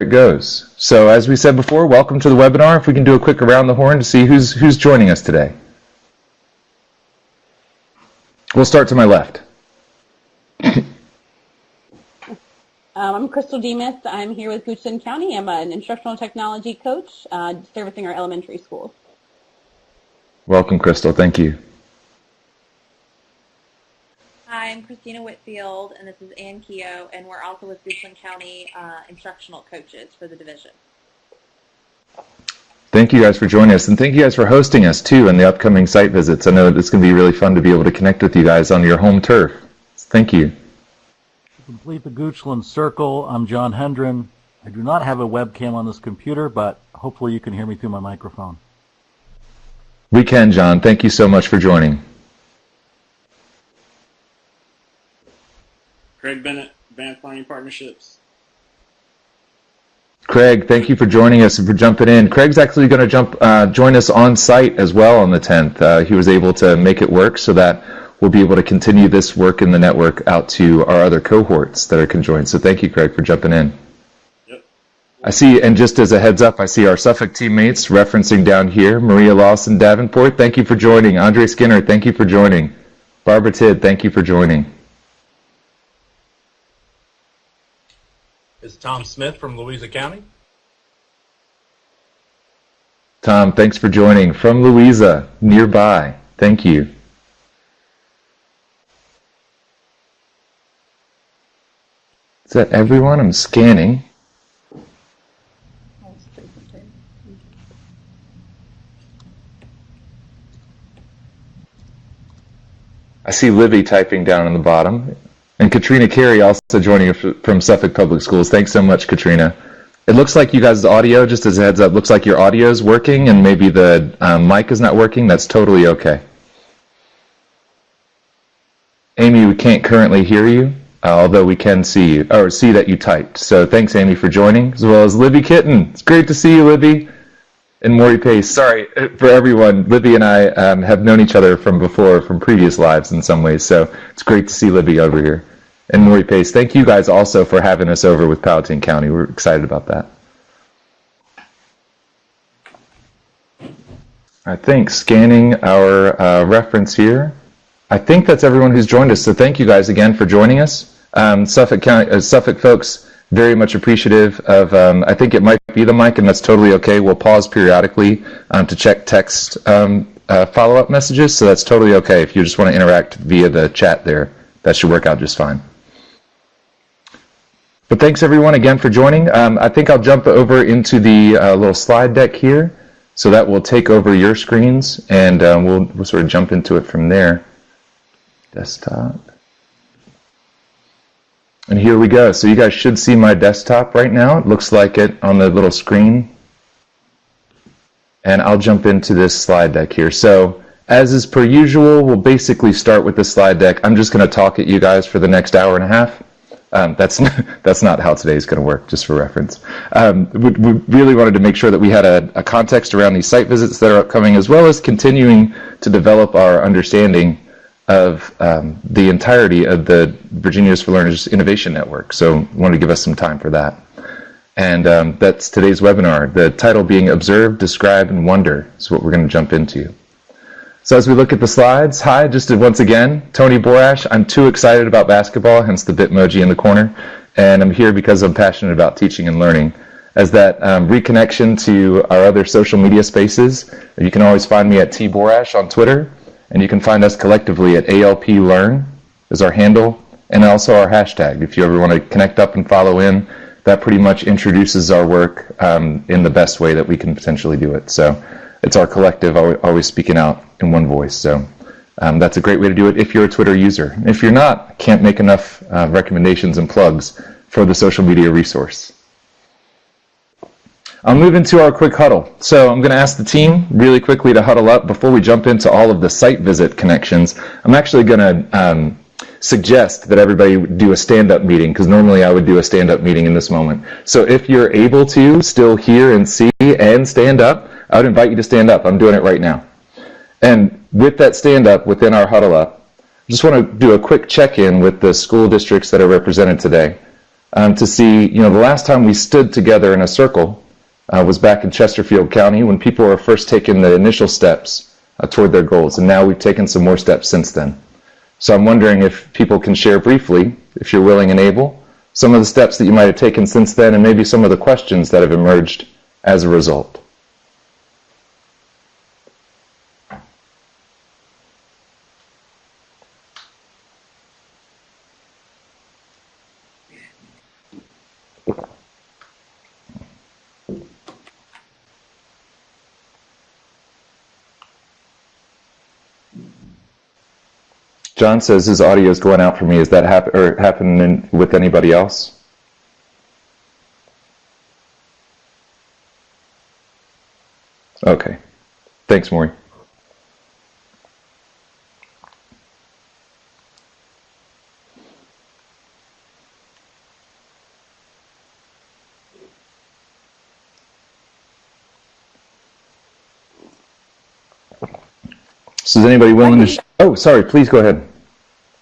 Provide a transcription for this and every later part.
It goes. So as we said before, welcome to the webinar. If we can do a quick around the horn to see who's joining us today. We'll start to my left. I'm Crystal Demas. I'm here with Goochland County. I'm an instructional technology coach servicing our elementary schools. Welcome, Crystal. Thank you. Hi, I'm Christina Whitfield, and this is Ann Keogh, and we're also with Goochland County instructional coaches for the division. Thank you guys for joining us, and thank you guys for hosting us too in the upcoming site visits. I know it's going to be really fun to be able to connect with you guys on your home turf. Thank you. To complete the Goochland circle, I'm John Hendren. I do not have a webcam on this computer, but hopefully you can hear me through my microphone. We can, John. Thank you so much for joining. Craig Bennett, Advanced Learning Partnerships. Craig, thank you for joining us and for jumping in. Craig's actually going to join us on site as well on the 10th. He was able to make it work so that we'll be able to continue this work in the network out to our other cohorts that are conjoined. So thank you, Craig, for jumping in. Yep. I see, and just as a heads up, I see our Suffolk teammates referencing down here. Maria Lawson Davenport, thank you for joining. Andre Skinner, thank you for joining. Barbara Tidd, thank you for joining. This is Tom Smith from Louisa County. Tom, thanks for joining from Louisa, nearby. Thank you. Is that everyone? I'm scanning. I see Livy typing down on the bottom. And Katrina Carey also joining us from Suffolk Public Schools. Thanks so much, Katrina. It looks like you guys' audio, just as a heads up, looks like your audio is working and maybe the mic is not working. That's totally okay. Amy, we can't currently hear you, although we can see you, or see that you typed. So thanks, Amy, for joining, as well as Libby Kitten. It's great to see you, Libby. And Maury Pace. Sorry for everyone. Libby and I have known each other from before, from previous lives in some ways. So it's great to see Libby over here. And Maury Pace, thank you guys also for having us over with Powhatan County. We're excited about that. I think scanning our reference here. I think that's everyone who's joined us. So thank you guys again for joining us. Suffolk County, Suffolk folks, very much appreciative of, I think it might be the mic, and that's totally okay. We'll pause periodically to check text follow-up messages, so that's totally okay. If you just want to interact via the chat there, that should work out just fine. But thanks everyone again for joining. I think I'll jump over into the little slide deck here, so that will take over your screens, and we'll sort of jump into it from there. Desktop. And here we go. So you guys should see my desktop right now. It looks like it on the little screen. And I'll jump into this slide deck here. So as is per usual, we'll basically start with the slide deck. I'm just going to talk at you guys for the next hour and a half. That's not how today's going to work, just for reference. We really wanted to make sure that we had a context around these site visits that are upcoming, as well as continuing to develop our understanding of the entirety of the Virginia's for Learners Innovation Network. So I wanted to give us some time for that. And that's today's webinar. The title being Observe, Describe, and Wonder is what we're going to jump into. So as we look at the slides, hi, just once again, Tony Borash. I'm too excited about basketball, hence the Bitmoji in the corner. And I'm here because I'm passionate about teaching and learning. As that reconnection to our other social media spaces, you can always find me at tborash on Twitter. And you can find us collectively at ALPLearn is our handle, and also our hashtag. If you ever want to connect up and follow in, that pretty much introduces our work in the best way that we can potentially do it. So it's our collective always speaking out in one voice. So that's a great way to do it if you're a Twitter user. If you're not, I can't make enough recommendations and plugs for the social media resource. I'll move into our quick huddle. So I'm going to ask the team really quickly to huddle up before we jump into all of the site visit connections. I'm actually going to suggest that everybody do a stand-up meeting, because normally I would do a stand-up meeting in this moment. So if you're able to still hear and see and stand up, I would invite you to stand up. I'm doing it right now. And with that stand-up within our huddle up, I just want to do a quick check-in with the school districts that are represented today. to see, the last time we stood together in a circle was back in Chesterfield County when people were first taking the initial steps toward their goals, and now we've taken some more steps since then. So I'm wondering if people can share briefly, if you're willing and able, some of the steps that you might have taken since then and maybe some of the questions that have emerged as a result. John says his audio is going out for me. Is that happening with anybody else? Okay. Thanks, Maury. So is anybody willing to... Oh, sorry, please go ahead.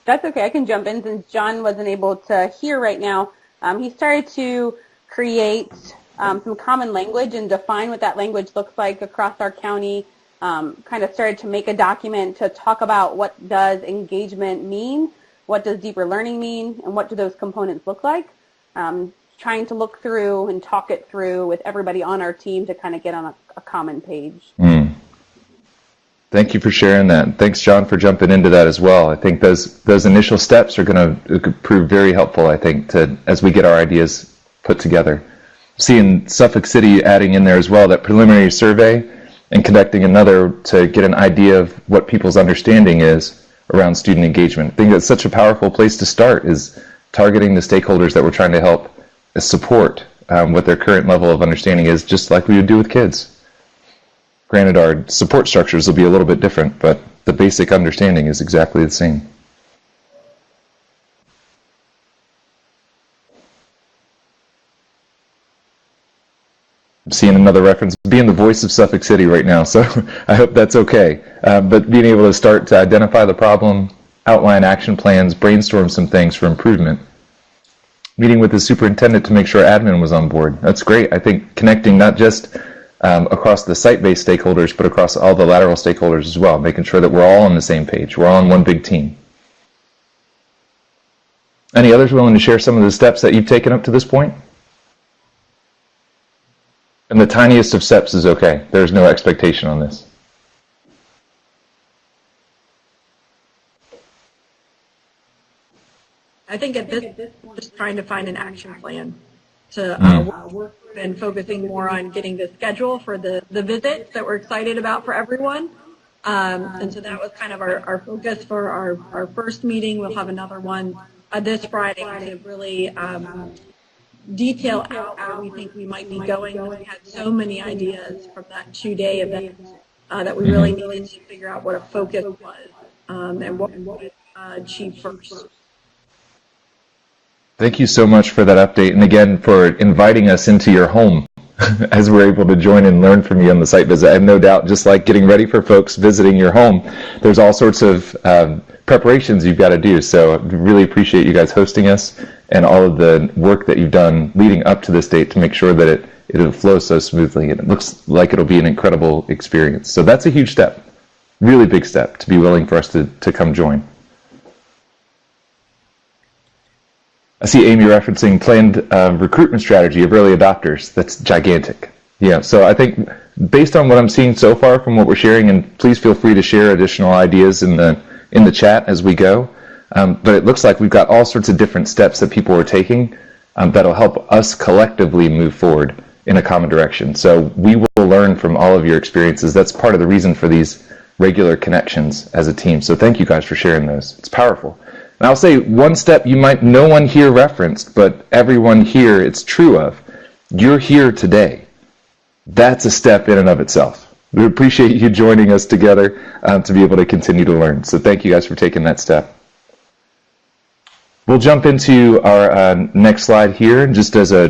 That's okay. I can jump in since John wasn't able to hear right now. He started to create some common language and define what that language looks like across our county. Kind of started to make a document to talk about what does engagement mean, what does deeper learning mean, and what do those components look like. Trying to look through and talk it through with everybody on our team to kind of get on a common page. Thank you for sharing that. Thanks, John, for jumping into that as well. I think those initial steps are going to prove very helpful, I think, as we get our ideas put together. Seeing Suffolk City adding in there as well, that preliminary survey, and conducting another to get an idea of what people's understanding is around student engagement. I think that's such a powerful place to start, is targeting the stakeholders that we're trying to help support what their current level of understanding is, just like we would do with kids. Granted, our support structures will be a little bit different, but the basic understanding is exactly the same. I'm seeing another reference, being the voice of Suffolk City right now, so I hope that's okay. But being able to start to identify the problem, outline action plans, brainstorm some things for improvement. Meeting with the superintendent to make sure admin was on board. That's great. I think connecting not just across the site-based stakeholders, but across all the lateral stakeholders as well, making sure that we're all on the same page. We're all on one big team. Any others willing to share some of the steps that you've taken up to this point? And the tiniest of steps is okay. There's no expectation on this. I think at this point, just trying to find an action plan to work and focusing more on getting the schedule for the visits that we're excited about for everyone. And so that was kind of our focus for our first meeting. We'll have another one this Friday to really detail out where we think we might be going. We had so many ideas from that 2-day event that we really needed to figure out what a focus was and what we would achieve first. Thank you so much for that update, and again for inviting us into your home as we're able to join and learn from you on the site visit. I have no doubt, just like getting ready for folks visiting your home, there's all sorts of preparations you've got to do. So I really appreciate you guys hosting us and all of the work that you've done leading up to this date to make sure that it'll flow so smoothly, and it looks like it'll be an incredible experience. So that's a huge step, really big step, to be willing for us to come join. I see Amy referencing planned recruitment strategy of early adopters. That's gigantic. Yeah, so I think based on what I'm seeing so far from what we're sharing, and please feel free to share additional ideas in the chat as we go, but it looks like we've got all sorts of different steps that people are taking that'll help us collectively move forward in a common direction. So we will learn from all of your experiences. That's part of the reason for these regular connections as a team. So thank you guys for sharing those. It's powerful. And I'll say one step no one here referenced, but everyone here it's true of. You're here today. That's a step in and of itself. We appreciate you joining us together to be able to continue to learn. So thank you guys for taking that step. We'll jump into our next slide here, just as a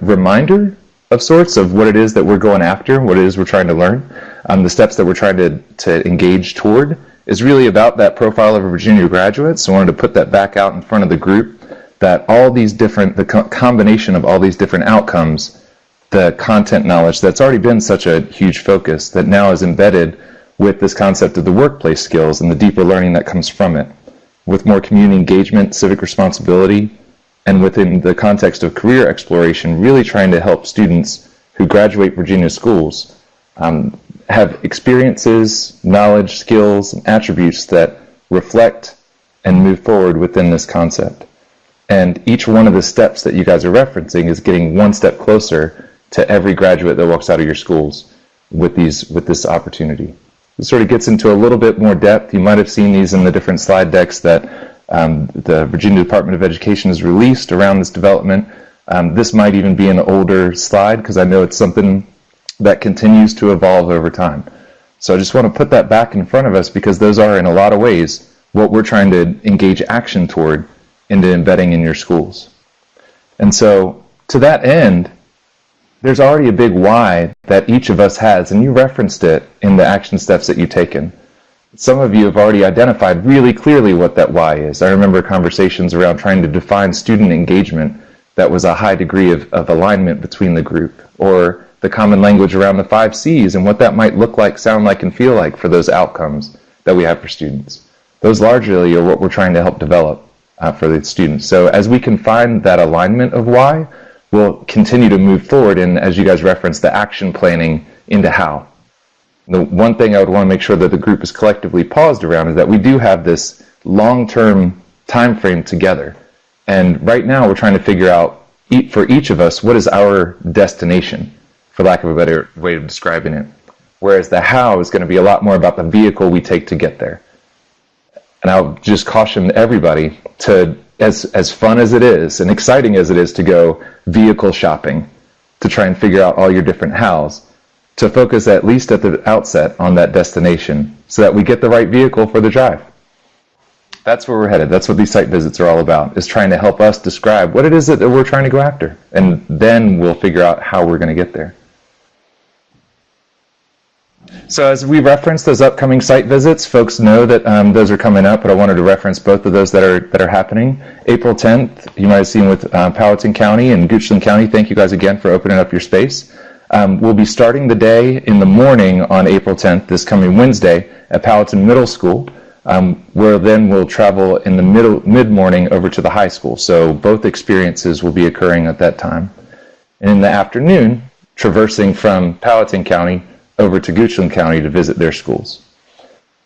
reminder of sorts of what it is that we're going after, what it is we're trying to learn. The steps that we're trying to engage toward is really about that profile of a Virginia graduate. So I wanted to put that back out in front of the group that all these different, the combination of all these different outcomes, the content knowledge that's already been such a huge focus that now is embedded with this concept of the workplace skills and the deeper learning that comes from it, with more community engagement, civic responsibility, and within the context of career exploration, really trying to help students who graduate Virginia schools have experiences, knowledge, skills, and attributes that reflect and move forward within this concept. And each one of the steps that you guys are referencing is getting one step closer to every graduate that walks out of your schools with this opportunity. It sort of gets into a little bit more depth. You might have seen these in the different slide decks that the Virginia Department of Education has released around this development. This might even be an older slide because I know it's something that continues to evolve over time. So I just want to put that back in front of us because those are, in a lot of ways, what we're trying to engage action toward into embedding in your schools. And so to that end, there's already a big why that each of us has, and you referenced it in the action steps that you've taken. Some of you have already identified really clearly what that why is. I remember conversations around trying to define student engagement that was a high degree of alignment between the group, or the common language around the 5 C's and what that might look like, sound like, and feel like for those outcomes that we have for students. Those largely are what we're trying to help develop for the students. So as we can find that alignment of why, we'll continue to move forward in, as you guys referenced, the action planning into how. The one thing I would want to make sure that the group is collectively paused around is that we do have this long-term time frame together. And right now we're trying to figure out, for each of us, what is our destination, for lack of a better way of describing it. Whereas the how is going to be a lot more about the vehicle we take to get there. And I'll just caution everybody to, as fun as it is and exciting as it is to go vehicle shopping, to try and figure out all your different hows, to focus at least at the outset on that destination so that we get the right vehicle for the drive. That's where we're headed. That's what these site visits are all about, is trying to help us describe what it is that we're trying to go after. And then we'll figure out how we're going to get there. So as we reference those upcoming site visits, folks know that those are coming up, but I wanted to reference both of those that are happening. April 10th, you might have seen with Powhatan County and Goochland County. Thank you guys again for opening up your space. We'll be starting the day in the morning on April 10th, this coming Wednesday, at Powhatan Middle School, where then we'll travel in the mid-morning over to the high school. So both experiences will be occurring at that time. And in the afternoon, traversing from Powhatan County over to Goochland County to visit their schools.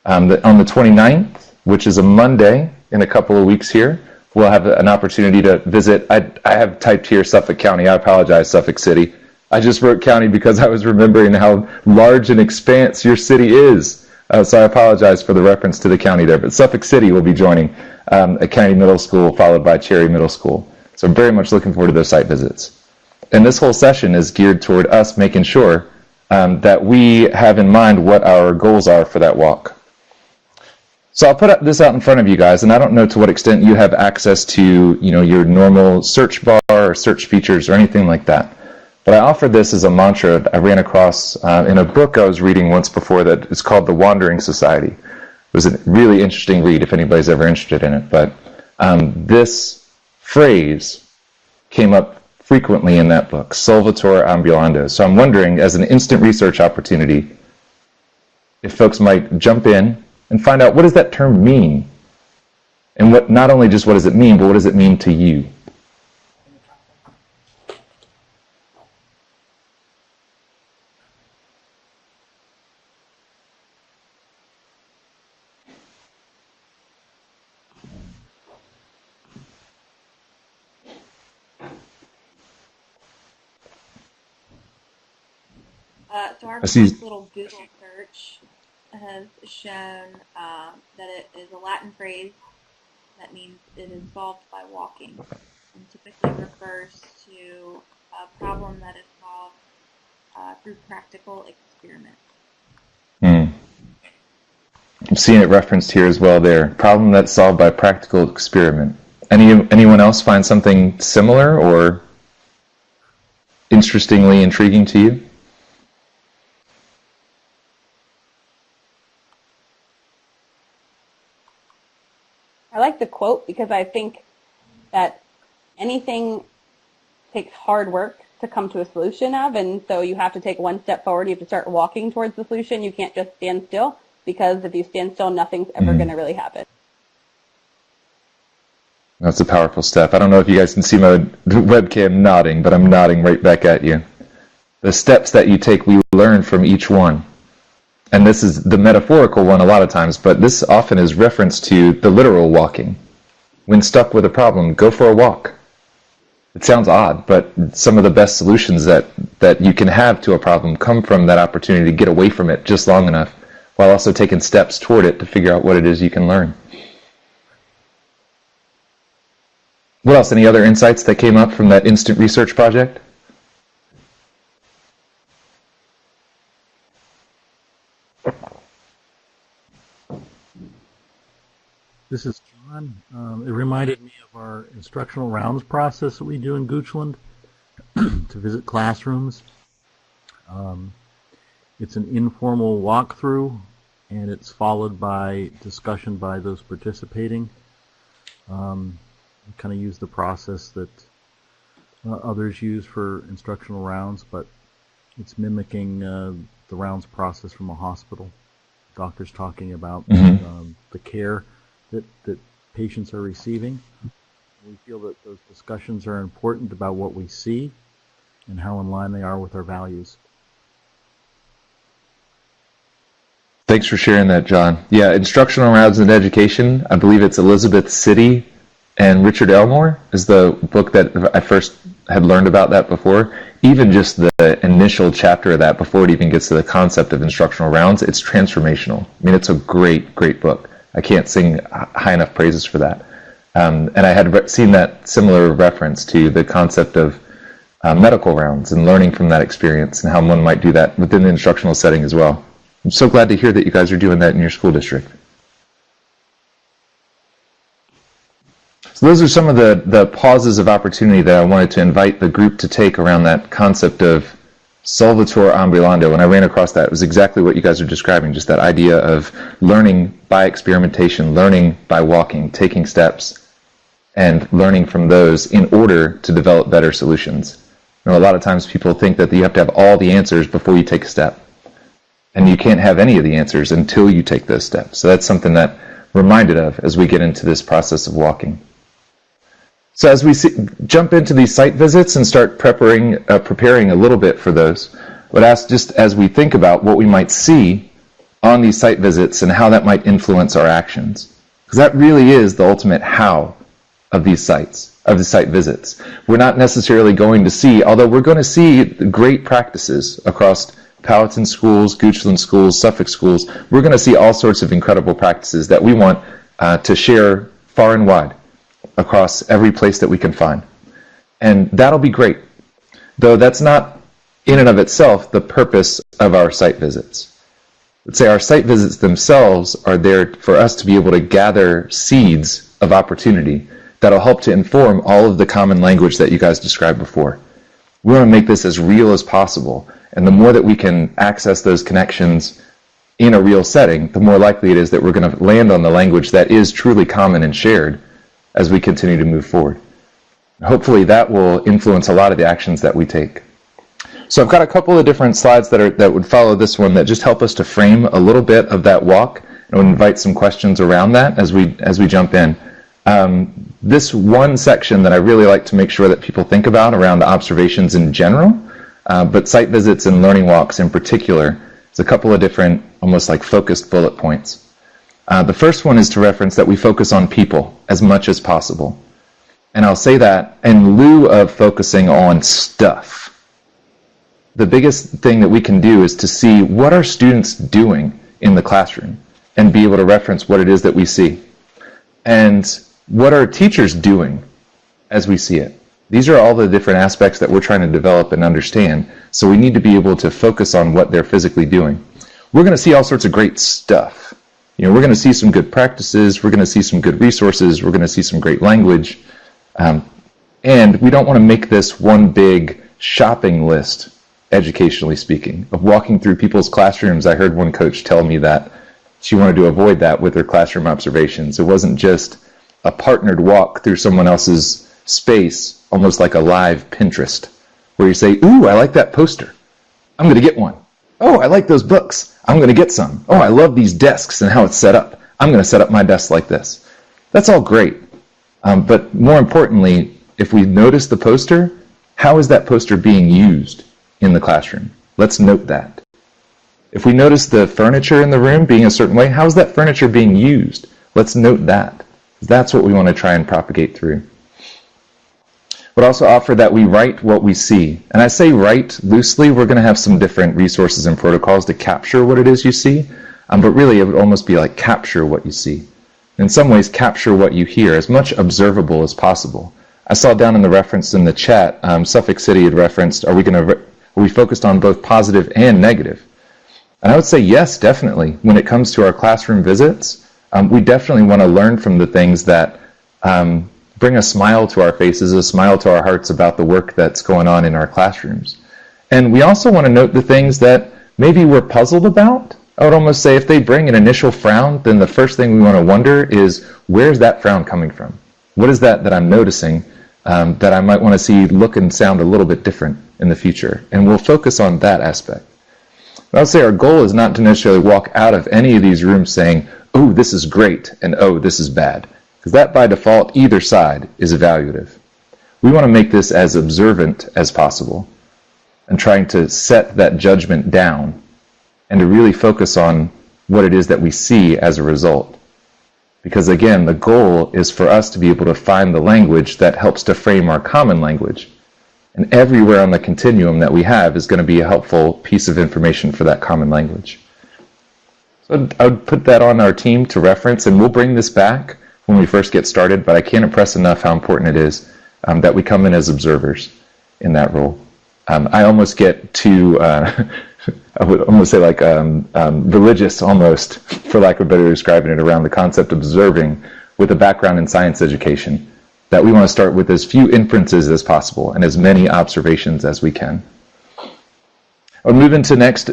On the 29th, which is a Monday in a couple of weeks here, we'll have an opportunity to visit. I have typed here Suffolk County. I apologize, Suffolk City. I just wrote county because I was remembering how large an expanse your city is. So I apologize for the reference to the county there. But Suffolk City will be joining a county middle school followed by Cherry Middle School. So I'm very much looking forward to those site visits. And this whole session is geared toward us making sure that we have in mind what our goals are for that walk. So I'll put this out in front of you guys, and I don't know to what extent you have access to, your normal search bar or search features or anything like that. But I offer this as a mantra I ran across in a book I was reading once before that is called The Wandering Society. It was a really interesting read if anybody's ever interested in it. But this phrase came up frequently in that book, Solvitur Ambulando. So I'm wondering, as an instant research opportunity, if folks might jump in and find out what does that term mean? And not only just what does it mean, but what does it mean to you? So our I see. little Google search has shown that it is a Latin phrase that means it is solved by walking, and typically refers to a problem that is solved through practical experiment. I'm seeing it referenced here as well there. Problem that's solved by practical experiment. Anyone else find something similar or interestingly intriguing to you? I like the quote because I think that anything takes hard work to come to a solution of, and so you have to take one step forward. You have to start walking towards the solution. You can't just stand still, because if you stand still, nothing's ever going to really happen. That's a powerful step. I don't know if you guys can see my webcam nodding, but I'm nodding right back at you. The steps that you take, we learn from each one. And this is the metaphorical one a lot of times, but this often is reference to the literal walking. When stuck with a problem, go for a walk. It sounds odd, but some of the best solutions that you can have to a problem come from that opportunity to get away from it just long enough, while also taking steps toward it to figure out what it is you can learn. What else? Any other insights that came up from that instant research project? This is John. It reminded me of our instructional rounds process that we do in Goochland to visit classrooms. It's an informal walkthrough, and it's followed by discussion by those participating. We kind of use the process that others use for instructional rounds, but it's mimicking the rounds process from a hospital. Doctors talking about the care that patients are receiving. We feel that those discussions are important about what we see and how in line they are with our values. Thanks for sharing that, John. Yeah, Instructional Rounds in Education, I believe it's Elizabeth City and Richard Elmore is the book that I first had learned about that before. Even just the initial chapter of that, before it even gets to the concept of instructional rounds, it's transformational. I mean, it's a great, great book. I can't sing high enough praises for that. And I had seen that similar reference to the concept of medical rounds and learning from that experience and how one might do that within the instructional setting as well. I'm so glad to hear that you guys are doing that in your school district. So those are some of the pauses of opportunity that I wanted to invite the group to take around that concept of solvitur ambulando. When I ran across that, it was exactly what you guys are describing, just that idea of learning by experimentation, learning by walking, taking steps, and learning from those in order to develop better solutions. You know, a lot of times people think that you have to have all the answers before you take a step. And you can't have any of the answers until you take those steps. So that's something that we're reminded of as we get into this process of walking. So as we jump into these site visits and start preparing a little bit for those, I would ask, just as we think about what we might see on these site visits and how that might influence our actions. Because that really is the ultimate how of these sites, of the site visits. We're not necessarily going to see, although we're going to see great practices across Powhatan schools, Goochland schools, Suffolk schools. We're going to see all sorts of incredible practices that we want to share far and wide across every place that we can find. And that'll be great. Though that's not in and of itself the purpose of our site visits. Let's say our site visits themselves are there for us to be able to gather seeds of opportunity that'll help to inform all of the common language that you guys described before. We want to make this as real as possible. And the more that we can access those connections in a real setting, the more likely it is that we're going to land on the language that is truly common and shared as we continue to move forward. Hopefully that will influence a lot of the actions that we take. So I've got a couple of different slides that would follow this one that just help us to frame a little bit of that walk, and I would invite some questions around that as we jump in. This one section that I really like to make sure that people think about around the observations in general, but site visits and learning walks in particular, is a couple of different, almost like focused bullet points. The first one is to reference that we focus on people as much as possible. And I'll say that in lieu of focusing on stuff. The biggest thing that we can do is to see what are students doing in the classroom and be able to reference what it is that we see. And what are teachers doing as we see it? These are all the different aspects that we're trying to develop and understand, so we need to be able to focus on what they're physically doing. We're going to see all sorts of great stuff. You know, we're going to see some good practices, we're going to see some good resources, we're going to see some great language, and we don't want to make this one big shopping list, educationally speaking, of walking through people's classrooms. I heard one coach tell me that she wanted to avoid that with her classroom observations. It wasn't just a partnered walk through someone else's space, almost like a live Pinterest, where you say, ooh, I like that poster. I'm going to get one. Oh, I like those books. I'm going to get some. Oh, I love these desks and how it's set up. I'm going to set up my desk like this. That's all great. But more importantly, if we notice the poster, how is that poster being used in the classroom? Let's note that. If we notice the furniture in the room being a certain way, how is that furniture being used? Let's note that. That's what we want to try and propagate through. But also offer that we write what we see. And I say write loosely. We're going to have some different resources and protocols to capture what it is you see. But really, it would almost be like capture what you see. In some ways, capture what you hear, as much observable as possible. I saw down in the reference in the chat, Suffolk City had referenced, are we focused on both positive and negative? And I would say yes, definitely. When it comes to our classroom visits, we definitely want to learn from the things that bring a smile to our faces, a smile to our hearts about the work that's going on in our classrooms. And we also want to note the things that maybe we're puzzled about. I would almost say if they bring an initial frown, then the first thing we want to wonder is, where's that frown coming from? What is that I'm noticing that I might want to see look and sound a little bit different in the future? And we'll focus on that aspect. But I would say our goal is not to necessarily walk out of any of these rooms saying, oh, this is great, and oh, this is bad. Because that by default, either side is evaluative. We want to make this as observant as possible and trying to set that judgment down and to really focus on what it is that we see as a result. Because again, the goal is for us to be able to find the language that helps to frame our common language. And everywhere on the continuum that we have is going to be a helpful piece of information for that common language. So I would put that on our team to reference, and we'll bring this back when we first get started, but I can't impress enough how important it is that we come in as observers in that role. I almost get too, I would almost say like religious almost, for lack of better describing it, around the concept of observing with a background in science education, that we want to start with as few inferences as possible and as many observations as we can. I'll move into next,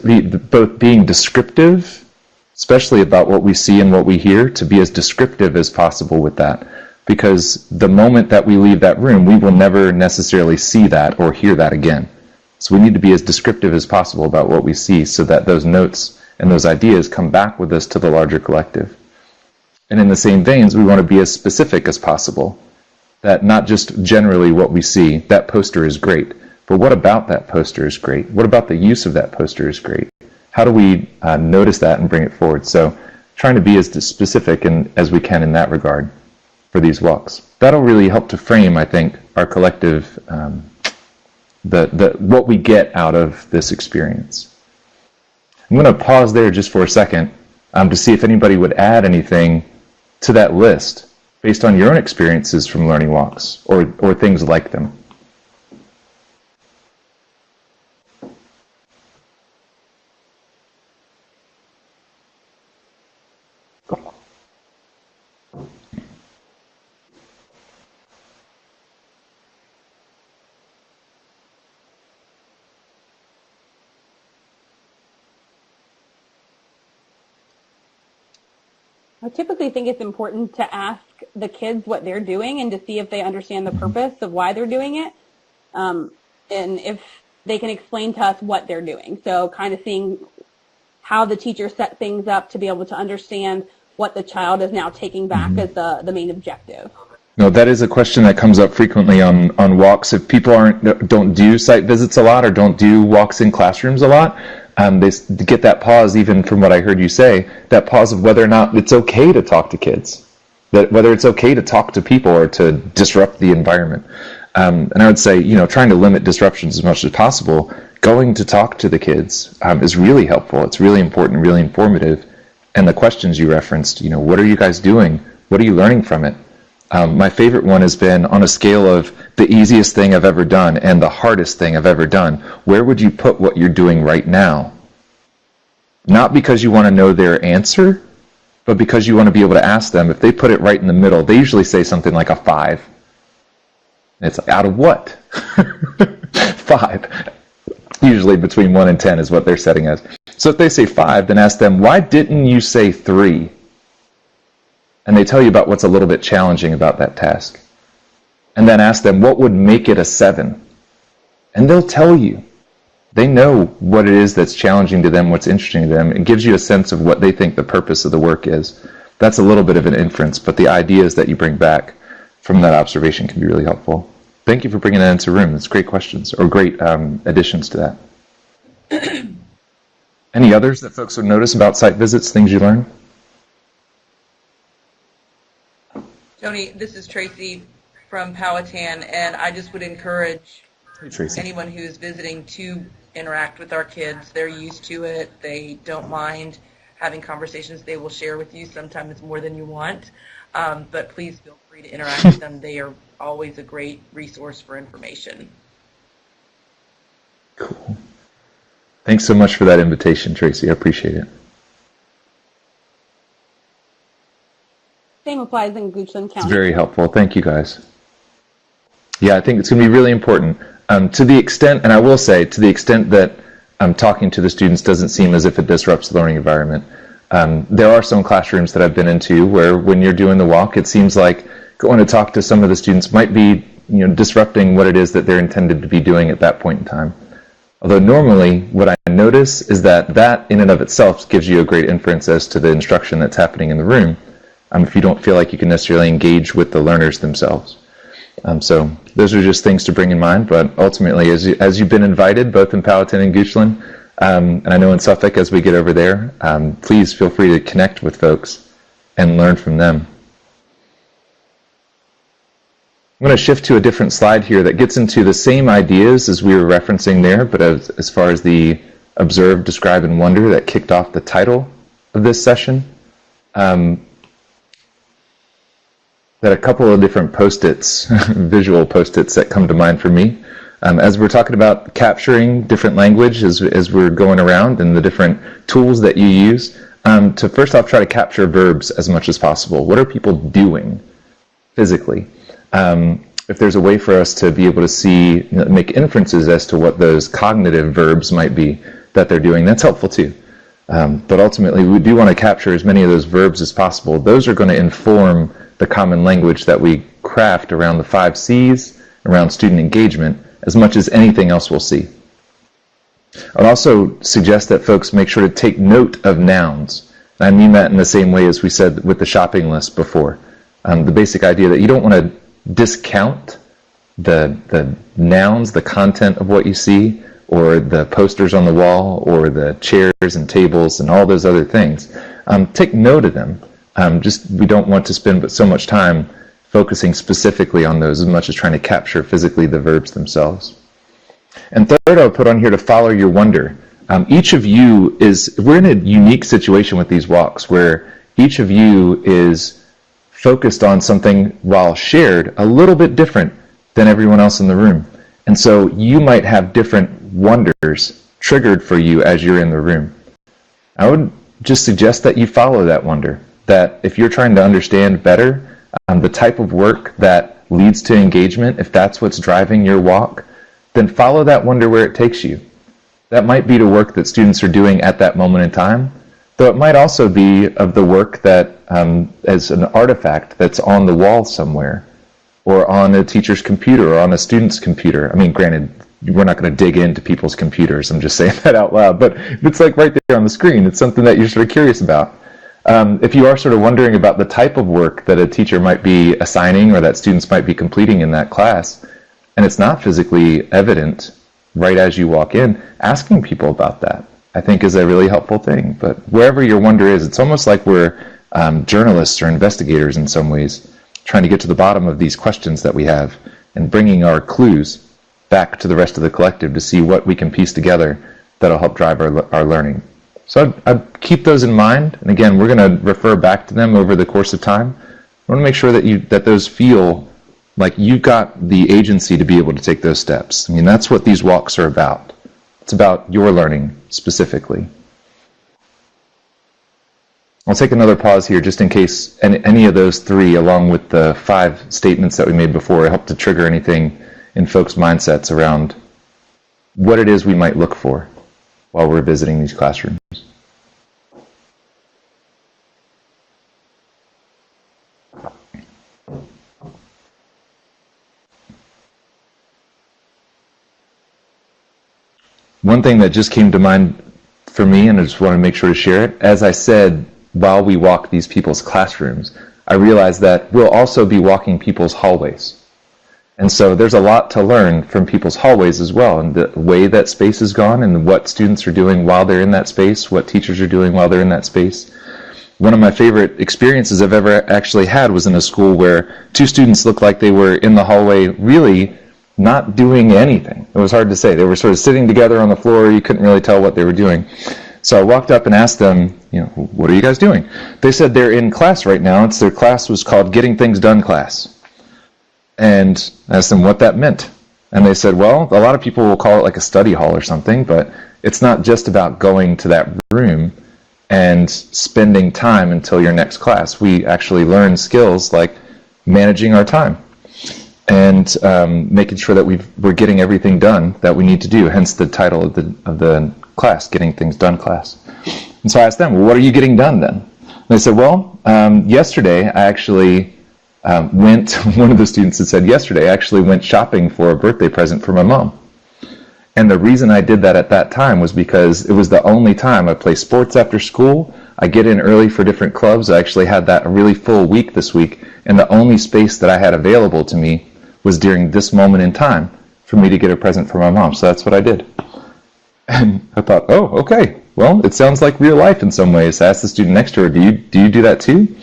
both being descriptive, especially about what we see and what we hear, to be as descriptive as possible with that. Because the moment that we leave that room, we will never necessarily see that or hear that again. So we need to be as descriptive as possible about what we see so that those notes and those ideas come back with us to the larger collective. And in the same veins, we want to be as specific as possible. That not just generally what we see, that poster is great, but what about that poster is great? What about the use of that poster is great? How do we notice that and bring it forward? So trying to be as specific as we can in that regard for these walks. That'll really help to frame, I think, our collective, what we get out of this experience. I'm going to pause there just for a second to see if anybody would add anything to that list based on your own experiences from learning walks or things like them. I typically think it's important to ask the kids what they're doing and to see if they understand the purpose of why they're doing it, and if they can explain to us what they're doing. So kind of seeing how the teacher set things up to be able to understand what the child is now taking back as the main objective. No, that is a question that comes up frequently on walks. If people don't do site visits a lot or don't do walks in classrooms a lot, they get that pause, even from what I heard you say, that pause of whether or not it's okay to talk to kids, that whether it's okay to talk to people or to disrupt the environment. And I would say, trying to limit disruptions as much as possible, going to talk to the kids is really helpful. It's really important, really informative. And the questions you referenced, what are you guys doing? What are you learning from it? My favorite one has been on a scale of the easiest thing I've ever done and the hardest thing I've ever done. Where would you put what you're doing right now? Not because you want to know their answer, but because you want to be able to ask them. If they put it right in the middle, they usually say something like a 5. It's like, out of what? 5. Usually between 1 and 10 is what they're setting as. So if they say 5, then ask them, why didn't you say 3? And they tell you about what's a little bit challenging about that task. and then ask them what would make it a 7. And they'll tell you. They know what it is that's challenging to them, what's interesting to them. It gives you a sense of what they think the purpose of the work is. That's a little bit of an inference, but the ideas that you bring back from that observation can be really helpful. Thank you for bringing that into the room. That's great questions, or great additions to that. Any others that folks would notice about site visits, things you learned? Tony, this is Tracy from Powhatan, and I just would encourage anyone who's visiting to interact with our kids. They're used to it. They don't mind having conversations. They will share with you sometimes more than you want, but please feel free to interact with them. They are always a great resource for information. Cool. Thanks so much for that invitation, Tracy. I appreciate it. Same applies in Goochland County. It's very helpful. Thank you, guys. Yeah, I think it's going to be really important. To the extent, and I will say, to the extent that talking to the students doesn't seem as if it disrupts the learning environment, there are some classrooms that I've been into where when you're doing the walk, it seems like going to talk to some of the students might be, disrupting what it is that they're intended to be doing at that point in time. Although normally what I notice is that in and of itself gives you a great inference as to the instruction that's happening in the room, if you don't feel like you can necessarily engage with the learners themselves. So those are just things to bring in mind, but ultimately as you've been invited, both in Powhatan and Goochland, and I know in Suffolk as we get over there, please feel free to connect with folks and learn from them. I'm going to shift to a different slide here that gets into the same ideas as we were referencing there, but as far as the observe, describe, and wonder that kicked off the title of this session. That a couple of different post-its, visual post-its that come to mind for me. As we're talking about capturing different language as we're going around and the different tools that you use, to first off try to capture verbs as much as possible. What are people doing physically? If there's a way for us to be able to see, make inferences as to what those cognitive verbs might be that they're doing, that's helpful too. But ultimately, we do want to capture as many of those verbs as possible. Those are going to inform the common language that we craft around the 5 C's, around student engagement, as much as anything else we'll see. I'd also suggest that folks make sure to take note of nouns. And I mean that in the same way as we said with the shopping list before. The basic idea that you don't want to discount the nouns, the content of what you see, or the posters on the wall, or the chairs and tables and all those other things. Take note of them. We don't want to spend so much time focusing specifically on those as much as trying to capture physically the verbs themselves. And third, I'll put on here to follow your wonder. Each of you we're in a unique situation with these walks where each of you is focused on something while shared a little bit different than everyone else in the room. And so you might have different wonders triggered for you as you're in the room. I would just suggest that you follow that wonder, that if you're trying to understand better the type of work that leads to engagement, if that's what's driving your walk, then follow that wonder where it takes you. That might be to work that students are doing at that moment in time, though it might also be of the work that as an artifact that's on the wall somewhere, or on a teacher's computer, or on a student's computer. I mean, granted, we're not going to dig into people's computers, I'm just saying that out loud, but it's like right there on the screen. It's something that you're sort of curious about. If you are sort of wondering about the type of work that a teacher might be assigning or that students might be completing in that class, and it's not physically evident right as you walk in, asking people about that, I think, is a really helpful thing. But wherever your wonder is, it's almost like we're journalists or investigators in some ways, trying to get to the bottom of these questions that we have and bringing our clues back to the rest of the collective to see what we can piece together that'll help drive our learning. So I'd keep those in mind, and again, we're going to refer back to them over the course of time. I want to make sure that those feel like you've got the agency to be able to take those steps. I mean, that's what these walks are about. It's about your learning specifically. I'll take another pause here just in case any of those 3, along with the 5 statements that we made before, help to trigger anything in folks' mindsets around what it is we might look for while we're visiting these classrooms. one thing that just came to mind for me, and I just want to make sure to share it, as I said, while we walk these people's classrooms, I realized that we'll also be walking people's hallways. And so there's a lot to learn from people's hallways as well, and the way that space has gone and what students are doing while they're in that space, what teachers are doing while they're in that space. One of my favorite experiences I've ever actually had was in a school where 2 students looked like they were in the hallway really not doing anything. It was hard to say. They were sort of sitting together on the floor. You couldn't really tell what they were doing. So I walked up and asked them, what are you guys doing? They said they're in class right now. Their class was called Getting Things Done class. And I asked them what that meant. And they said, well, a lot of people will call it like a study hall or something, but it's not just about going to that room and spending time until your next class. We actually learn skills like managing our time and making sure that we're getting everything done that we need to do, hence the title of the class, Getting Things Done class. And so I asked them, well, what are you getting done then? And they said, well, yesterday I actually one of the students had said, yesterday I actually went shopping for a birthday present for my mom. And the reason I did that at that time was because it was the only time I play sports after school. I get in early for different clubs. I actually had that a really full week this week, and the only space that I had available to me was during this moment in time for me to get a present for my mom. So that's what I did. And I thought, oh, okay, well, it sounds like real life in some ways. I asked the student next to her, do you do that too?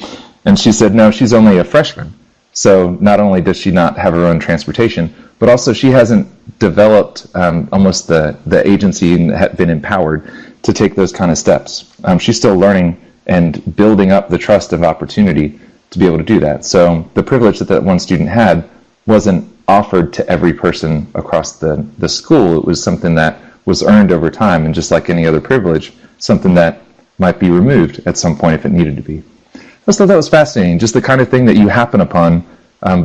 And she said, no, she's only a freshman. So not only does she not have her own transportation, but also she hasn't developed almost the agency and been empowered to take those kind of steps. She's still learning and building up the trust of opportunity to be able to do that. So the privilege that one student had wasn't offered to every person across the school. It was something that was earned over time, and just like any other privilege, something that might be removed at some point if it needed to be. I just thought that was fascinating, just the kind of thing that you happen upon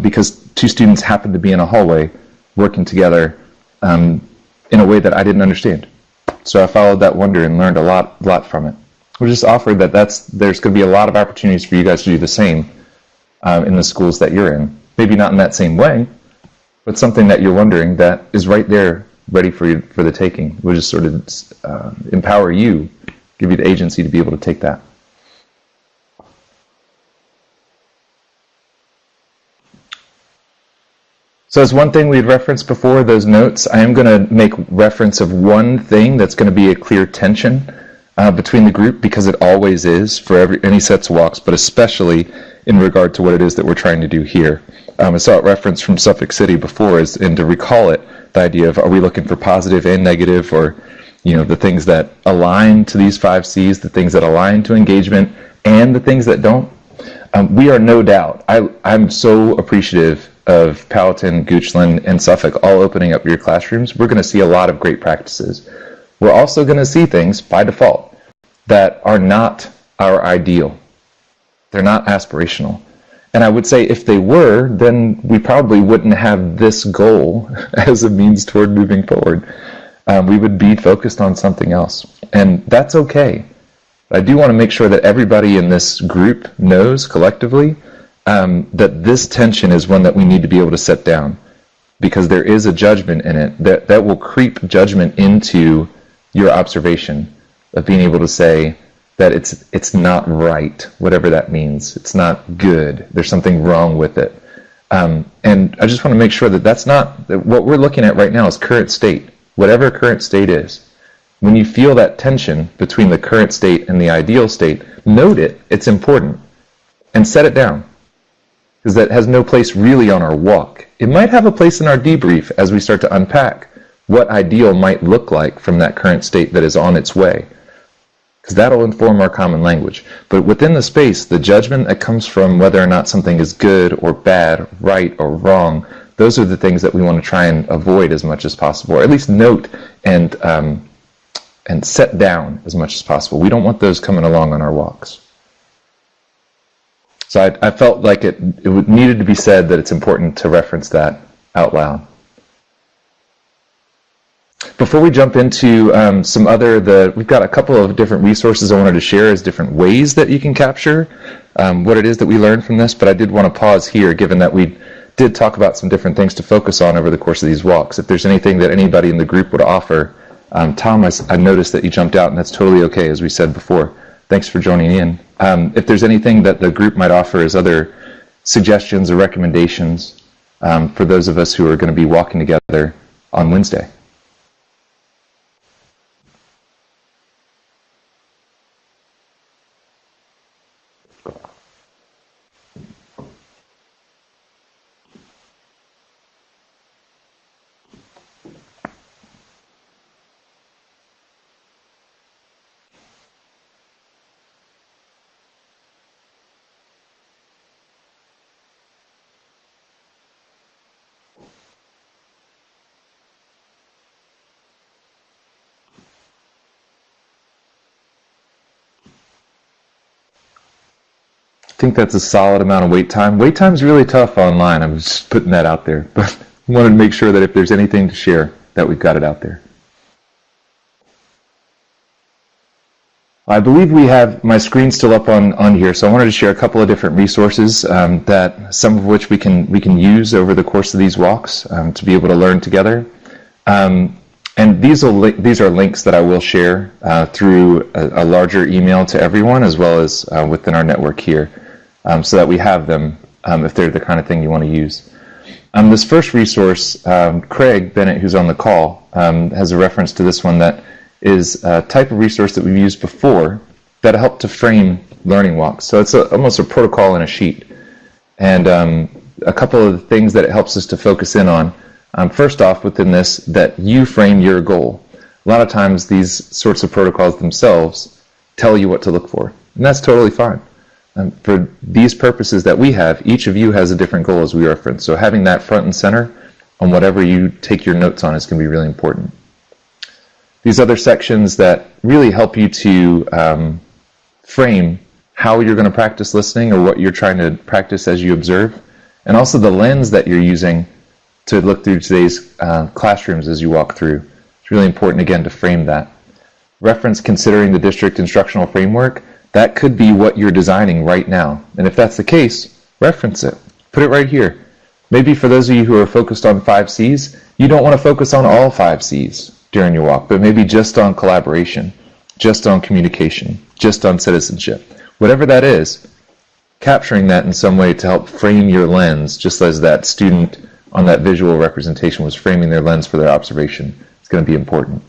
because 2 students happened to be in a hallway working together in a way that I didn't understand. So I followed that wonder and learned a lot from it. We just offered that there's going to be a lot of opportunities for you guys to do the same in the schools that you're in. Maybe not in that same way, but something that you're wondering that is right there ready for you for the taking. We'll just sort of empower you, give you the agency to be able to take that. So as one thing we'd referenced before, those notes, I am going to make reference of one thing that's going to be a clear tension between the group, because it always is for any sets of walks, but especially in regard to what it is that we're trying to do here. I saw it referenced from Suffolk City before, and to recall it, the idea of are we looking for positive and negative, or the things that align to these 5 C's, the things that align to engagement, and the things that don't. We are no doubt, I'm so appreciative of Powhatan, Goochland, and Suffolk all opening up your classrooms. We're going to see a lot of great practices. We're also going to see things, by default, that are not our ideal. They're not aspirational. And I would say if they were, then we probably wouldn't have this goal as a means toward moving forward. We would be focused on something else. And that's okay. I do want to make sure that everybody in this group knows collectively that this tension is one that we need to be able to set down, because there is a judgment in it that will creep judgment into your observation of being able to say that it's not right, whatever that means. It's not good. There's something wrong with it. And I just want to make sure that that's not what we're looking at right now is current state, whatever current state is. When you feel that tension between the current state and the ideal state, note it. It's important. And set it down, because that has no place really on our walk. It might have a place in our debrief as we start to unpack what ideal might look like from that current state that is on its way, because that'll inform our common language. But within the space, the judgment that comes from whether or not something is good or bad, right or wrong, those are the things that we want to try and avoid as much as possible, or at least note and set down as much as possible. We don't want those coming along on our walks. So I felt like it needed to be said that it's important to reference that out loud. Before we jump into some we've got a couple of different resources I wanted to share as different ways that you can capture what it is that we learned from this, but I did want to pause here, given that we did talk about some different things to focus on over the course of these walks. If there's anything that anybody in the group would offer Tom, I noticed that you jumped out, and that's totally okay, as we said before. Thanks for joining in. If there's anything that the group might offer as other suggestions or recommendations for those of us who are going to be walking together on Wednesday. I think that's a solid amount of wait time. Wait time's really tough online. I'm just putting that out there, but wanted to make sure that if there's anything to share, that we've got it out there. I believe we have my screen still up on here, so I wanted to share a couple of different resources that some of which we can use over the course of these walks to be able to learn together. And these are links that I will share through a larger email to everyone, as well as within our network here, so that we have them if they're the kind of thing you want to use. This first resource, Craig Bennett, who's on the call, has a reference to this one that is a type of resource that we've used before that helped to frame learning walks. So it's almost a protocol in a sheet. And a couple of the things that it helps us to focus in on. First off, within this, that you frame your goal. A lot of times these sorts of protocols themselves tell you what to look for. And that's totally fine. For these purposes that we have, each of you has a different goal as we reference. So having that front and center on whatever you take your notes on is going to be really important. These other sections that really help you to frame how you're going to practice listening or what you're trying to practice as you observe, and also the lens that you're using to look through today's classrooms as you walk through. It's really important, again, to frame that. Reference considering the district instructional framework. That could be what you're designing right now. And if that's the case, reference it. Put it right here. Maybe for those of you who are focused on 5 C's, you don't want to focus on all 5 C's during your walk, but maybe just on collaboration, just on communication, just on citizenship. Whatever that is, capturing that in some way to help frame your lens, just as that student on that visual representation was framing their lens for their observation. It's going to be important.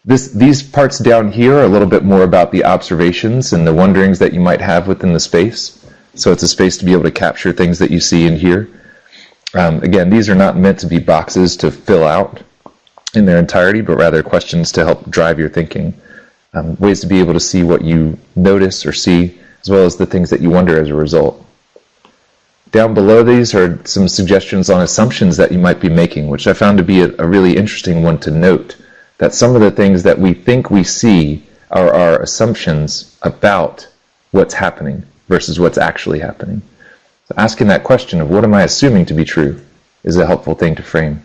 These parts down here are a little bit more about the observations and the wonderings that you might have within the space. So it's a space to be able to capture things that you see and hear. Again, these are not meant to be boxes to fill out in their entirety, but rather questions to help drive your thinking. Ways to be able to see what you notice or see, as well as the things that you wonder as a result. Down below these are some suggestions on assumptions that you might be making, which I found to be a really interesting one to note, that some of the things that we think we see are our assumptions about what's happening versus what's actually happening. So asking that question of what am I assuming to be true is a helpful thing to frame.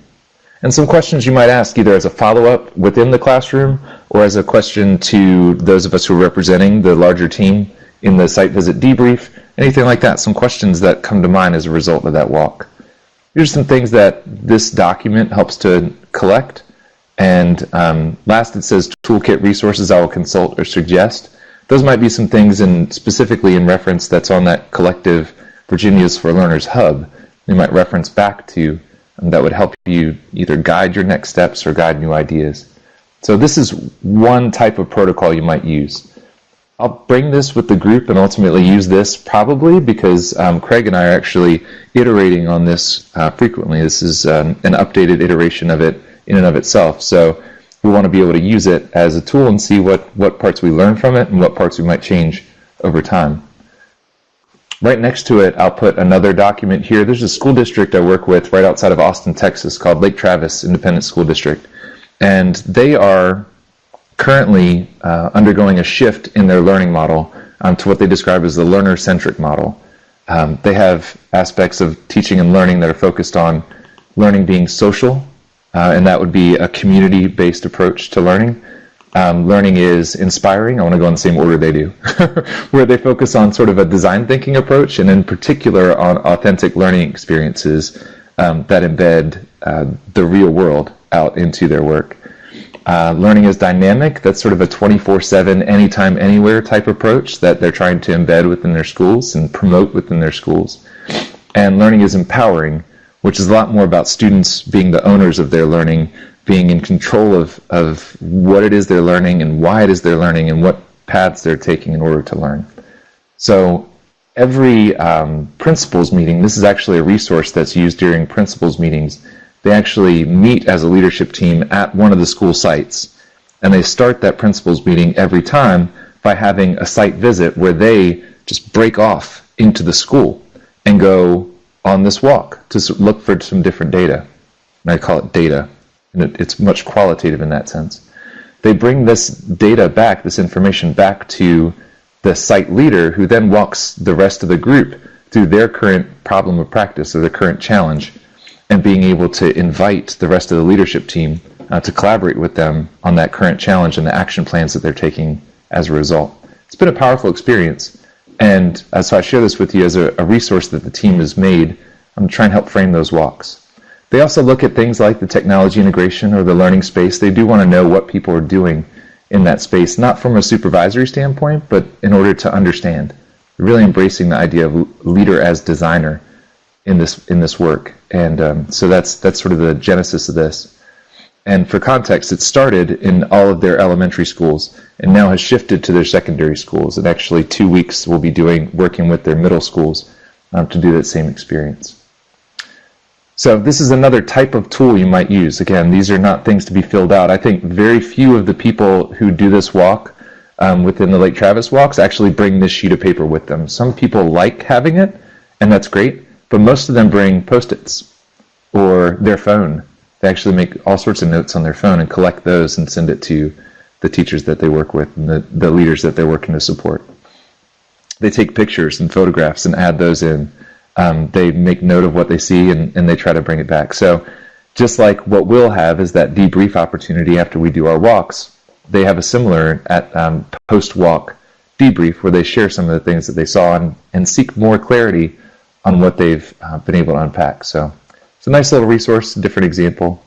And some questions you might ask either as a follow-up within the classroom or as a question to those of us who are representing the larger team in the site visit debrief, anything like that, some questions that come to mind as a result of that walk. Here's some things that this document helps to collect. And last it says toolkit resources I will consult or suggest. Those might be some things specifically in reference that's on that collective Virginia's for Learners hub you might reference back to that would help you either guide your next steps or guide new ideas. So this is one type of protocol you might use. I'll bring this with the group and ultimately use this probably because Craig and I are actually iterating on this frequently. This is an updated iteration of it in and of itself. So we want to be able to use it as a tool and see what parts we learn from it and what parts we might change over time. Right next to it, I'll put another document here. There's a school district I work with right outside of Austin, Texas called Lake Travis Independent School District. And they are currently undergoing a shift in their learning model to what they describe as the learner-centric model. They have aspects of teaching and learning that are focused on learning being social, and that would be a community-based approach to learning. Learning is inspiring. I want to go in the same order they do, where they focus on sort of a design thinking approach, and in particular on authentic learning experiences that embed the real world out into their work. learning is dynamic. That's sort of a 24/7, anytime, anywhere type approach that they're trying to embed within their schools and promote within their schools. And learning is empowering, which is a lot more about students being the owners of their learning, being in control of what it is they're learning and why it is they're learning and what paths they're taking in order to learn. So every principals meeting, this is actually a resource that's used during principals meetings. They actually meet as a leadership team at one of the school sites, and they start that principals meeting every time by having a site visit where they just break off into the school and go on this walk to look for some different data. And I call it data, and it's much qualitative in that sense. They bring this data back, this information back to the site leader, who then walks the rest of the group through their current problem of practice or their current challenge, and being able to invite the rest of the leadership team to collaborate with them on that current challenge and the action plans that they're taking as a result. It's been a powerful experience, and so I share this with you as a resource that the team has made. I'm trying to help frame those walks. They also look at things like the technology integration or the learning space. They do want to know what people are doing in that space, not from a supervisory standpoint, but in order to understand. Really embracing the idea of leader as designer in this work. And so that's sort of the genesis of this. And for context, it started in all of their elementary schools and now has shifted to their secondary schools. And actually 2 weeks we'll be working with their middle schools to do that same experience. So this is another type of tool you might use. Again, these are not things to be filled out. I think very few of the people who do this walk within the Lake Travis walks actually bring this sheet of paper with them. Some people like having it, and that's great, but most of them bring Post-its or their phone. They actually make all sorts of notes on their phone and collect those and send it to the teachers that they work with and the leaders that they're working to support. They take pictures and photographs and add those in. They make note of what they see and they try to bring it back. So just like what we'll have is that debrief opportunity after we do our walks, they have a similar post-walk debrief where they share some of the things that they saw and seek more clarity on what they've been able to unpack. So it's a nice little resource, a different example.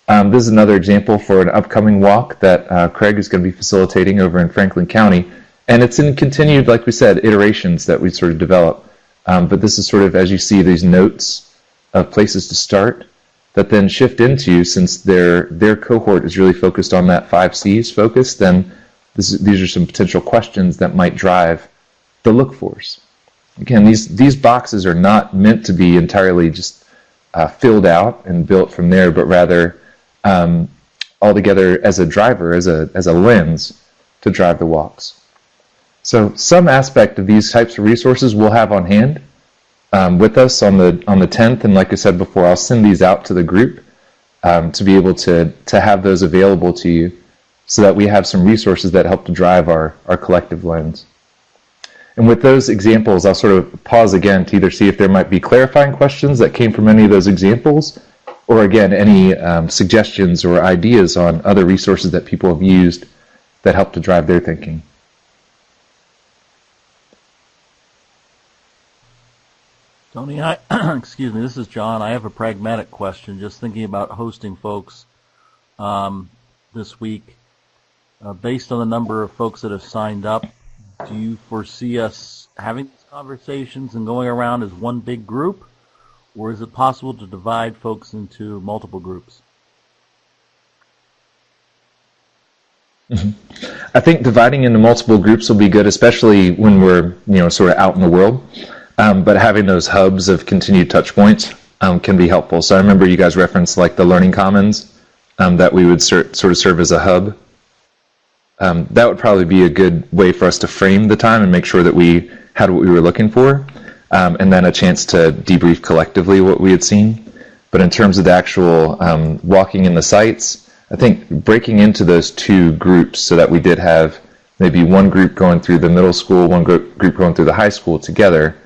This is another example for an upcoming walk that Craig is going to be facilitating over in Franklin County. And it's in continued, like we said, iterations that we sort of develop. But this is sort of, as you see, these notes of places to start that then shift into, since their cohort is really focused on that 5 C's focus, then these are some potential questions that might drive the look fors. Again, these boxes are not meant to be entirely just filled out and built from there, but rather altogether as a driver, as a lens to drive the walks. So some aspect of these types of resources we'll have on hand with us on the 10th, and like I said before, I'll send these out to the group to be able to have those available to you so that we have some resources that help to drive our collective lens. And with those examples, I'll sort of pause again to either see if there might be clarifying questions that came from any of those examples, or again, any suggestions or ideas on other resources that people have used that help to drive their thinking. Tony, excuse me, this is John. I have a pragmatic question, just thinking about hosting folks this week. Based on the number of folks that have signed up, do you foresee us having these conversations and going around as one big group, or is it possible to divide folks into multiple groups? I think dividing into multiple groups will be good, especially when we're sort of out in the world. But having those hubs of continued touch points can be helpful. So I remember you guys referenced like the Learning Commons that we would sort of serve as a hub. That would probably be a good way for us to frame the time and make sure that we had what we were looking for, and then a chance to debrief collectively what we had seen. But in terms of the actual walking in the sites, I think breaking into those 2 groups so that we did have maybe one group going through the middle school, one group going through the high school together.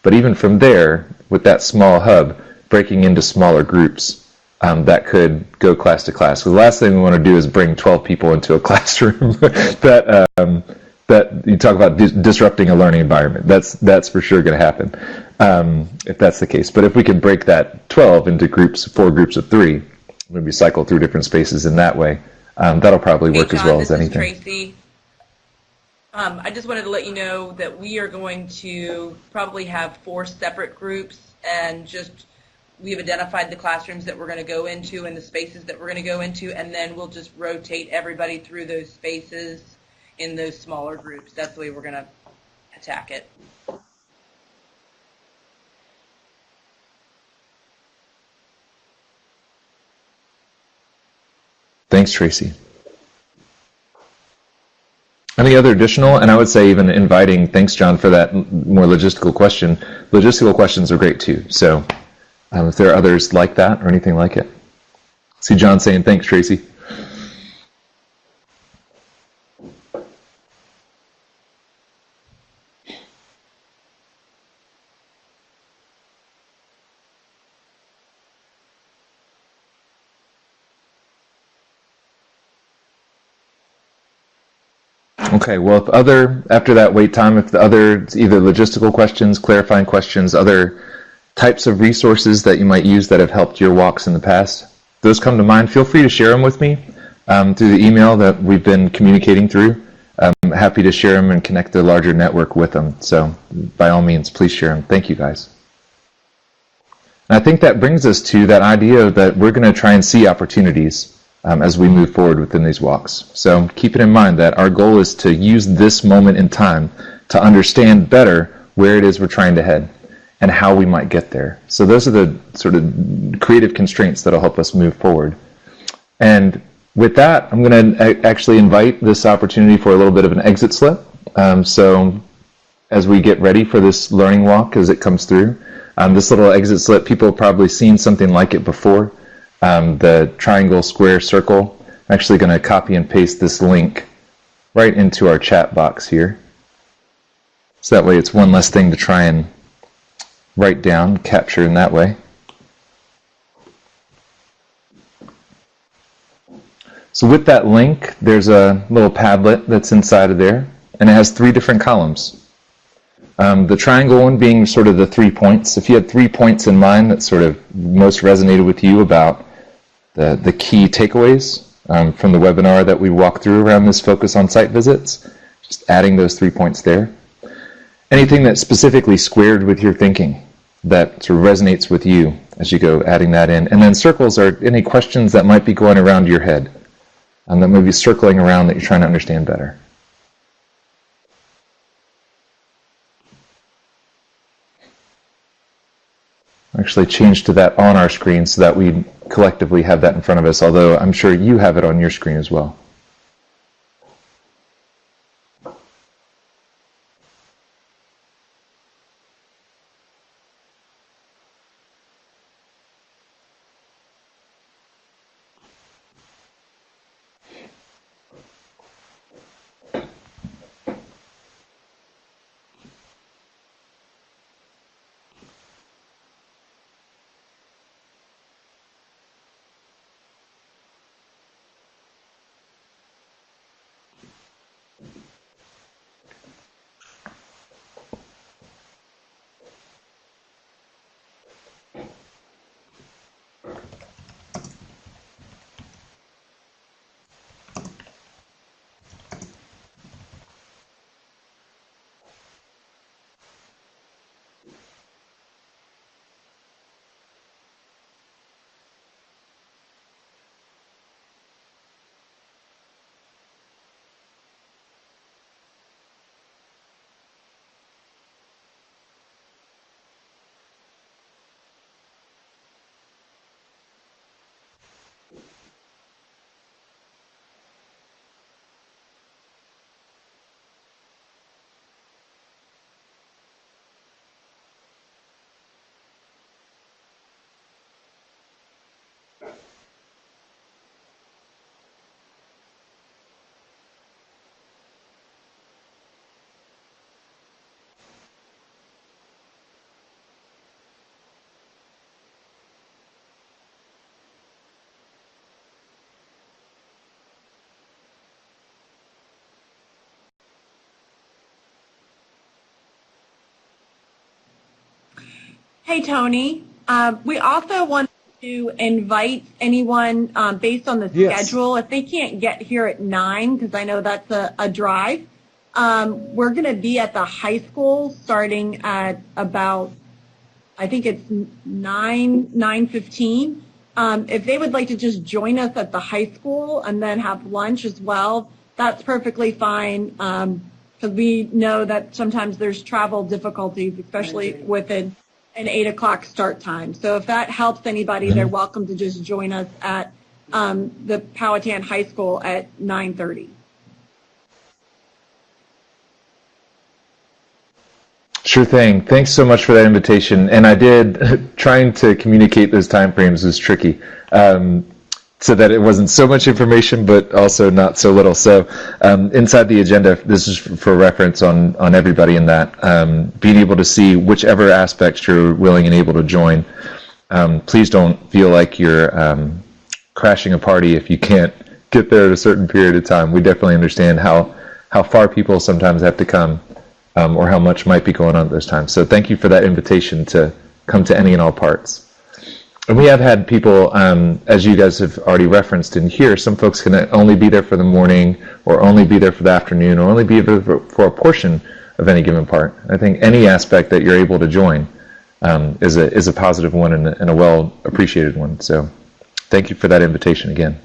But even from there, with that small hub, breaking into smaller groups that could go class to class. Because the last thing we want to do is bring 12 people into a classroom that you talk about disrupting a learning environment. That's for sure going to happen if that's the case. But if we can break that 12 into 4 groups of 3, maybe cycle through different spaces in that way, That'll probably Hey, work as John, well as this is anything. Tracy. I just wanted to let you know that we are going to probably have 4 separate groups, and we've identified the classrooms that we're going to go into and the spaces that we're going to go into, and then we'll just rotate everybody through those spaces in those smaller groups. That's the way we're going to attack it. Thanks, Tracy. Any other additional, and I would say even inviting, thanks, John, for that more logistical question. Logistical questions are great too. So if there are others like that or anything like it. See John saying, thanks, Tracy. Okay, well, after that wait time, if the other either logistical questions, clarifying questions, other types of resources that you might use that have helped your walks in the past, those come to mind, feel free to share them with me through the email that we've been communicating through. I'm happy to share them and connect the larger network with them. So by all means, please share them. Thank you, guys. And I think that brings us to that idea that we're going to try and see opportunities as we move forward within these walks. So keep it in mind that our goal is to use this moment in time to understand better where it is we're trying to head and how we might get there. So those are the sort of creative constraints that'll help us move forward. And with that, I'm going to actually invite this opportunity for a little bit of an exit slip. So as we get ready for this learning walk as it comes through, this little exit slip, people have probably seen something like it before. The triangle, square, circle. I'm actually going to copy and paste this link right into our chat box here. So that way it's one less thing to try and write down, capture in that way. So with that link, there's a little Padlet that's inside of there, and it has 3 different columns. The triangle one being sort of the 3 points. If you had 3 points in mind that sort of most resonated with you about the key takeaways from the webinar that we walked through around this focus on site visits, just adding those 3 points there. Anything that specifically squared with your thinking that sort of resonates with you as you go adding that in. And then circles are any questions that might be going around your head that might be circling around that you're trying to understand better. Actually change to that on our screen so that we collectively have that in front of us, although I'm sure you have it on your screen as well. Hey, Tony. We also want to invite anyone based on the schedule. If they can't get here at 9, because I know that's a drive, we're going to be at the high school starting at about, I think it's 9:15. If they would like to just join us at the high school and then have lunch as well, that's perfectly fine, because we know that sometimes there's travel difficulties, especially with an 8 o'clock start time. So if that helps anybody, they're welcome to just join us at the Powhatan High School at 9:30. Sure thing. Thanks so much for that invitation. And I did, trying to communicate those time frames was tricky, so that it wasn't so much information, but also not so little. So inside the agenda, this is for reference on everybody in that, being able to see whichever aspects you're willing and able to join. Please don't feel like you're crashing a party if you can't get there at a certain period of time. We definitely understand how far people sometimes have to come, or how much might be going on at those times. So thank you for that invitation to come to any and all parts. And we have had people, as you guys have already referenced in here, some folks can only be there for the morning, or only be there for the afternoon, or only be there for a portion of any given part. I think any aspect that you're able to join is a positive one and a well appreciated one. So thank you for that invitation again.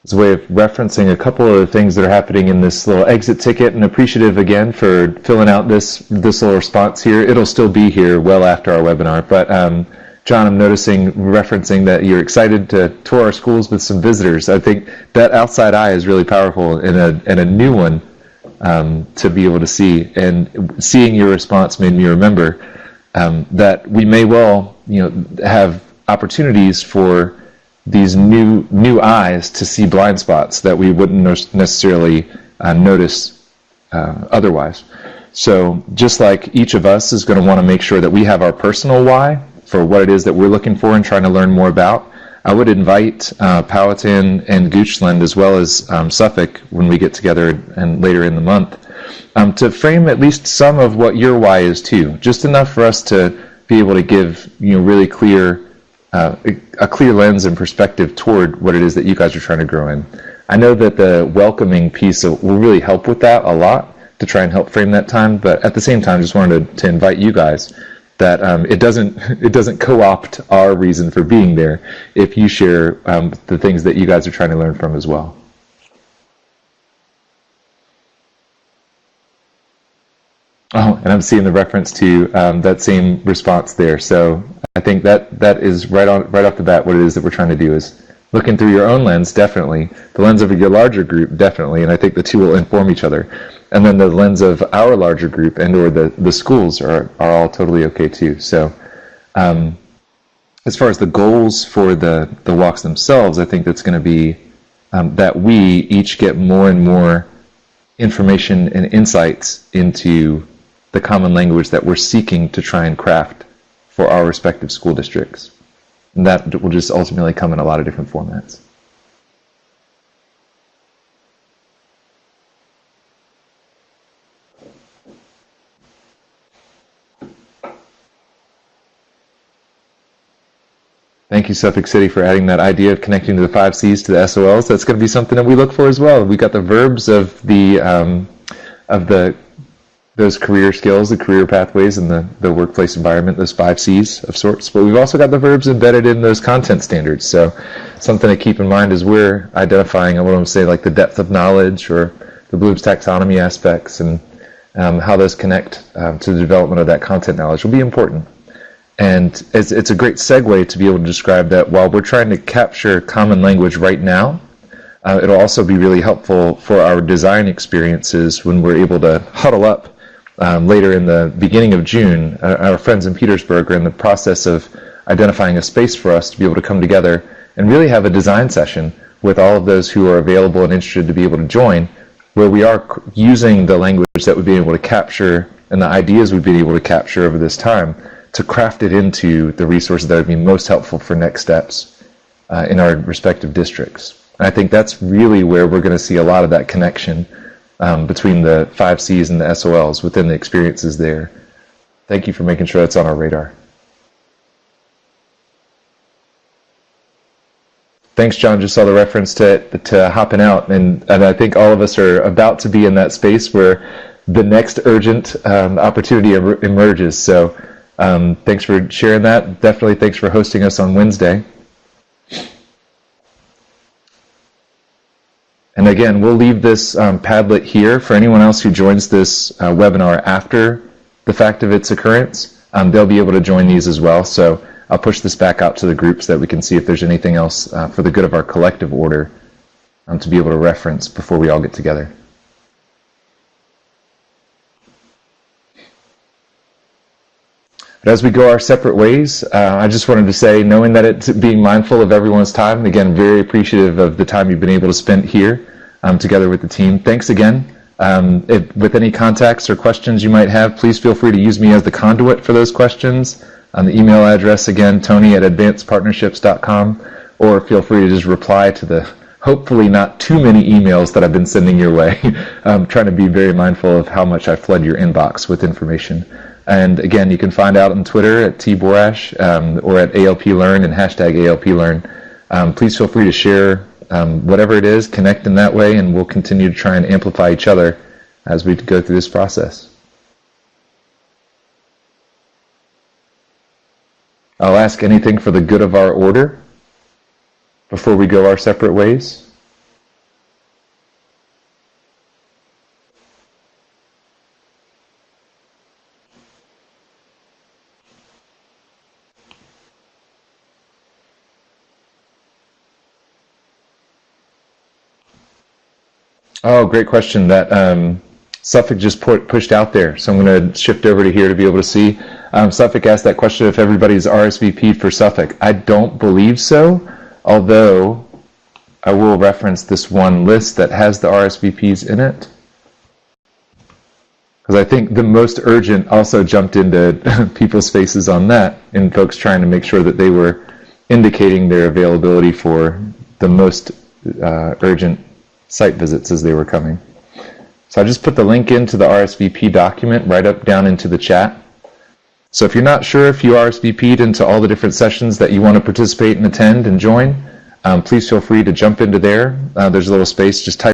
As a way of referencing a couple of the things that are happening in this little exit ticket, and appreciative again for filling out this little response here. It'll still be here well after our webinar, but John, I'm referencing that you're excited to tour our schools with some visitors. I think that outside eye is really powerful and a new one to be able to see. And seeing your response made me remember that we may well, have opportunities for these new eyes to see blind spots that we wouldn't necessarily notice otherwise. So just like each of us is going to want to make sure that we have our personal why for what it is that we're looking for and trying to learn more about, I would invite Powhatan and Goochland, as well as Suffolk, when we get together and later in the month, to frame at least some of what your why is too, just enough for us to be able to give really clear a clear lens and perspective toward what it is that you guys are trying to grow in. I know that the welcoming piece will really help with that a lot, to try and help frame that time, but at the same time, just wanted to invite you guys that it doesn't co-opt our reason for being there if you share the things that you guys are trying to learn from as well. Oh, and I'm seeing the reference to that same response there. So I think that is right off the bat what it is that we're trying to do, is looking through your own lens, definitely, the lens of your larger group, definitely, and I think the two will inform each other. And then the lens of our larger group and or the schools are all totally okay too. So as far as the goals for the walks themselves, I think that's going to be that we each get more and more information and insights into the common language that we're seeking to try and craft for our respective school districts. And that will just ultimately come in a lot of different formats. Thank you, Suffolk City, for adding that idea of connecting to the 5 C's to the SOLs. That's going to be something that we look for as well. We got the verbs of those career skills, the career pathways, and the workplace environment, those 5 C's of sorts. But we've also got the verbs embedded in those content standards. So something to keep in mind as we're identifying, I want to say, like the depth of knowledge or the Bloom's taxonomy aspects and how those connect to the development of that content knowledge will be important. And it's a great segue to be able to describe that while we're trying to capture common language right now, it'll also be really helpful for our design experiences when we're able to huddle up later in the beginning of June. Our friends in Petersburg are in the process of identifying a space for us to be able to come together and really have a design session with all of those who are available and interested to be able to join, where we are using the language that we've been able to capture and the ideas we've been able to capture over this time to craft it into the resources that would be most helpful for next steps in our respective districts. And I think that's really where we're going to see a lot of that connection between the 5Cs and the SOLs within the experiences there. Thank you for making sure that's on our radar. Thanks, John. Just saw the reference to hopping out, and I think all of us are about to be in that space where the next urgent opportunity emerges. So thanks for sharing that. Definitely thanks for hosting us on Wednesday. And again, we'll leave this Padlet here for anyone else who joins this webinar after the fact of its occurrence. They'll be able to join these as well. So I'll push this back out to the group so that we can see if there's anything else for the good of our collective order to be able to reference before we all get together. But as we go our separate ways, I just wanted to say, knowing that it's being mindful of everyone's time, again, very appreciative of the time you've been able to spend here together with the team. Thanks again. With any contacts or questions you might have, please feel free to use me as the conduit for those questions. The email address, again, tony@advancedpartnerships.com, or feel free to just reply to the hopefully not too many emails that I've been sending your way. I'm trying to be very mindful of how much I flood your inbox with information. And again, you can find out on Twitter at tborash or at ALPlearn and hashtag ALPlearn. Please feel free to share whatever it is, connect in that way, and we'll continue to try and amplify each other as we go through this process. I'll ask anything for the good of our order before we go our separate ways. Oh, great question. That Suffolk just pushed out there, so I'm going to shift over to here to be able to see. Suffolk asked that question if everybody's RSVP'd for Suffolk. I don't believe so, although I will reference this one list that has the RSVPs in it, because I think the most urgent also jumped into people's faces on that, and folks trying to make sure that they were indicating their availability for the most urgent site visits as they were coming. So I just put the link into the RSVP document right up down into the chat. So if you're not sure if you RSVP'd into all the different sessions that you want to participate and attend and join, please feel free to jump into there. There's a little space, just type